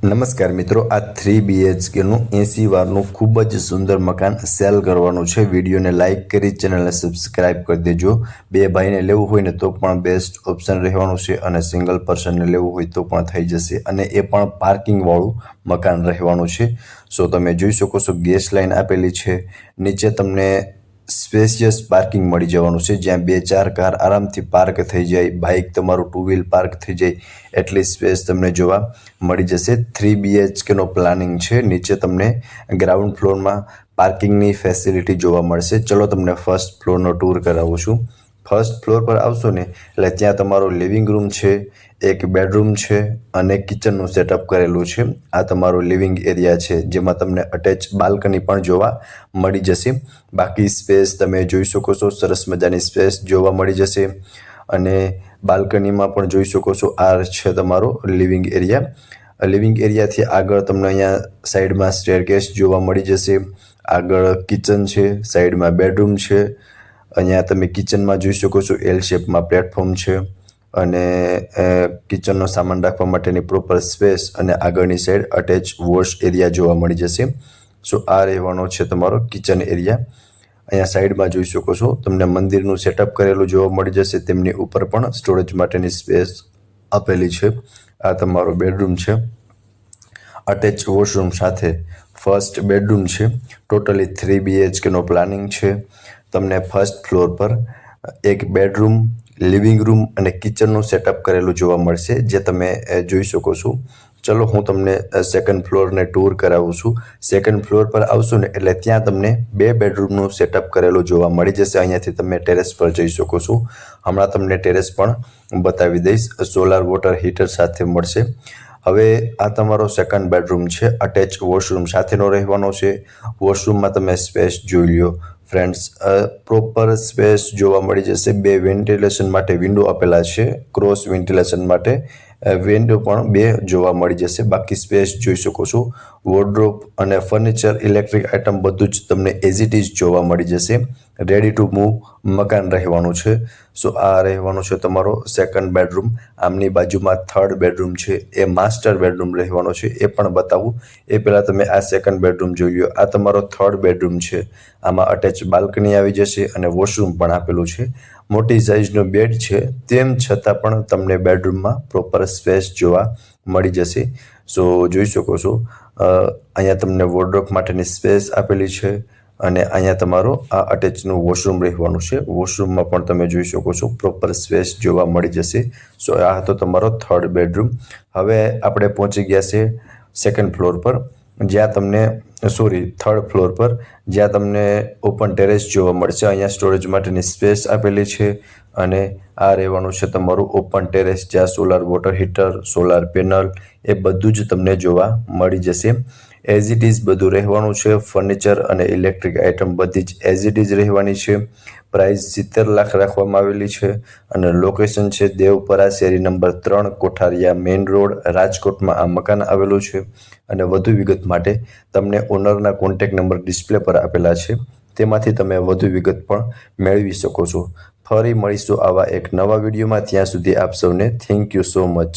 નમસ્કાર મિત્રો, આ 3 BHKનું 80 વારનું ખૂબ જ સુંદર મકાન સેલ કરવાનું છે. વિડીયોને લાઇક કરી ચેનલને સબસ્ક્રાઇબ કરી દેજો. બે ભાઈને લેવું હોય ને તો પણ બેસ્ટ ઓપ્શન રહેવાનું છે અને સિંગલ પર્સનને લેવું હોય તો પણ થઈ જશે અને એ પણ પાર્કિંગવાળું મકાન રહેવાનું છે. સો તમે જોઈ શકો છો ગેસ લાઇન આપેલી છે. નીચે તમને સ્પેશિયસ પાર્કિંગ મળી જવાનું છે, જ્યાં 2-4 કાર આરામથી પાર્ક થઈ જાય, બાઇક તમારું 2 વ્હીલ પાર્ક થઈ જાય એટલી સ્પેસ તમને જોવા મળી જશે. 3 BHKનો પ્લાનિંગ છે. નીચે તમને ગ્રાઉન્ડ ફ્લોરમાં પાર્કિંગની ફેસિલિટી જોવા મળશે. ચલો તમને ફર્સ્ટ ફ્લોરનો ટૂર કરાવું છું. ફર્સ્ટ ફ્લોર પર આવશો ને એટલે ત્યાં તમારો લિવિંગ રૂમ છે, એક બેડરૂમ છે અને કિચનનું સેટઅપ કરેલું છે. આ તમારો લિવિંગ એરિયા છે, જેમાં તમને અટેચ બાલ્કની પણ જોવા મળી જશે. બાકી સ્પેસ તમે જોઈ શકો છો, સરસ મજાની સ્પેસ જોવા મળી જશે અને બાલ્કનીમાં પણ જોઈ શકો છો. આ છે તમારો લિવિંગ એરિયા. લિવિંગ એરિયાથી આગળ તમને અહીંયા સાઈડમાં સ્ટેરકેસ જોવા મળી જશે. આગળ કિચન છે, સાઈડમાં બેડરૂમ છે. અહીંયા તમે કિચનમાં જોઈ શકો છો એલ શેપમાં પ્લેટફોર્મ છે અને કિચનનો સામાન રાખવા માટેની પ્રોપર સ્પેસ અને આગળની સાઈડ અટેચ વોશ એરિયા જોવા મળી જશે. સો આ રહેવાનો છે તમારો કિચન એરિયા. અહીંયા સાઈડમાં જોઈ શકો છો તમને મંદિરનું સેટઅપ કરેલું જોવા મળી જશે. તેમની ઉપર પણ સ્ટોરેજ માટેની સ્પેસ આપેલી છે. આ તમારો બેડરૂમ છે, અટેચ વોશરૂમ સાથે ફર્સ્ટ બેડરૂમ છે. ટોટલી 3 BHKનો પ્લાનિંગ છે. તમને ફર્સ્ટ ફ્લોર પર એક બેડરૂમ, લિવિંગ રૂમ અને કિચનનું સેટઅપ કરેલું જોવા મળશે, જે તમે જોઈ શકો છો. ચલો હું તમને સેકન્ડ ફ્લોરને ટૂર કરાવું છું. સેકન્ડ ફ્લોર પર આવશો ને એટલે ત્યાં તમને 2 બેડરૂમનું સેટઅપ કરેલું જોવા મળી જશે. અહીંયાથી તમે ટેરેસ પર જઈ શકો છો. હમણાં તમને ટેરેસ પણ બતાવી દઈશ. સોલાર વોટર હીટર સાથે મળશે. હવે આ તમારો સેકન્ડ બેડરૂમ છે, અટેચ વોશરૂમ સાથેનો રહેવાનો છે. વોશરૂમમાં તમે સ્પેસ જોઈ લ્યો ફ્રેન્ડ્સ. પ્રોપર સ્પેસ જોવા મળી જશે. 2 વેન્ટિલેશન માટે વિન્ડો આપેલા છે, ક્રોસ વેન્ટિલેશન માટે વિન્ડો પણ 2 જોવા મળી જશે. બાકી સ્પેસ જોઈ શકો છો. વોર્ડરોબ અને ફર્નિચર, ઇલેક્ટ્રિક આઇટમ બધું જ તમને એઝ ઇટ ઇઝ જોવા મળી જશે. રેડી ટુ મૂવ મકાન રહેવાનું છે. સો આ રહેવાનું છે તમારો સેકન્ડ બેડરૂમ. આમની બાજુમાં થર્ડ બેડરૂમ છે, એ માસ્ટર બેડરૂમ રહેવાનો છે, એ પણ બતાવું. એ પહેલાં તમે આ સેકન્ડ બેડરૂમ જોઈ લો. આ તમારો થર્ડ બેડરૂમ છે. આમાં અટેચ બાલ્કની આવી જશે અને વોશરૂમ પણ આપેલું છે. મોટી સાઇઝનો બેડ છે, તેમ છતાં પણ તમને બેડરૂમમાં પ્રોપર સ્પેસ જોવા મળી જશે. સો જોઈ શકો છો અહીંયા તમને વોર્ડરોબ માટેની સ્પેસ આપેલી છે અને અહીંયા તમારો આ અટેચનું વોશરૂમ રહેવાનું છે. વોશરૂમમાં પણ તમે જોઈ શકો છો પ્રોપર સ્પેસ જોવા મળી જશે. સો આ હતો તમારો થર્ડ બેડરૂમ. હવે આપણે પહોંચી ગયા છે સેકન્ડ ફ્લોર પર, જ્યાં તમને થર્ડ ફ્લોર પર, જ્યાં તમને ઓપન ટેરેસ જોવા મળશે. અહીંયા સ્ટોરેજ માટેની સ્પેસ આપેલી છે અને આ રહેવાનું છે તમારું ઓપન ટેરેસ, જ્યાં solar water heater, solar panel એ બધું જ તમને જોવા મળી જશે. એઝ ઇટ ઇઝ બધું રહેવાનું છે. ફર્નિચર અને ઇલેક્ટ્રિક આઇટમ બધી જ એઝ ઇટ ઇઝ રહેવાની છે. પ્રાઇસ 70 લાખ રાખવામાં આવેલી છે અને લોકેશન છે દેવપરા, શેરી નંબર 3, કોઠારિયા મેઇન રોડ, રાજકોટમાં આ મકાન આવેલું છે. અને વધુ વિગત માટે તમને ઓનરના કોન્ટેક્ટ નંબર ડિસ્પ્લે પર આપેલા છે, તેમાંથી તમે વધુ વિગત પણ મેળવી શકો છો. ફરી મળીશું આવા એક નવા વિડીયોમાં. ત્યાં સુધી આપ સૌને થેન્ક યુ સો મચ.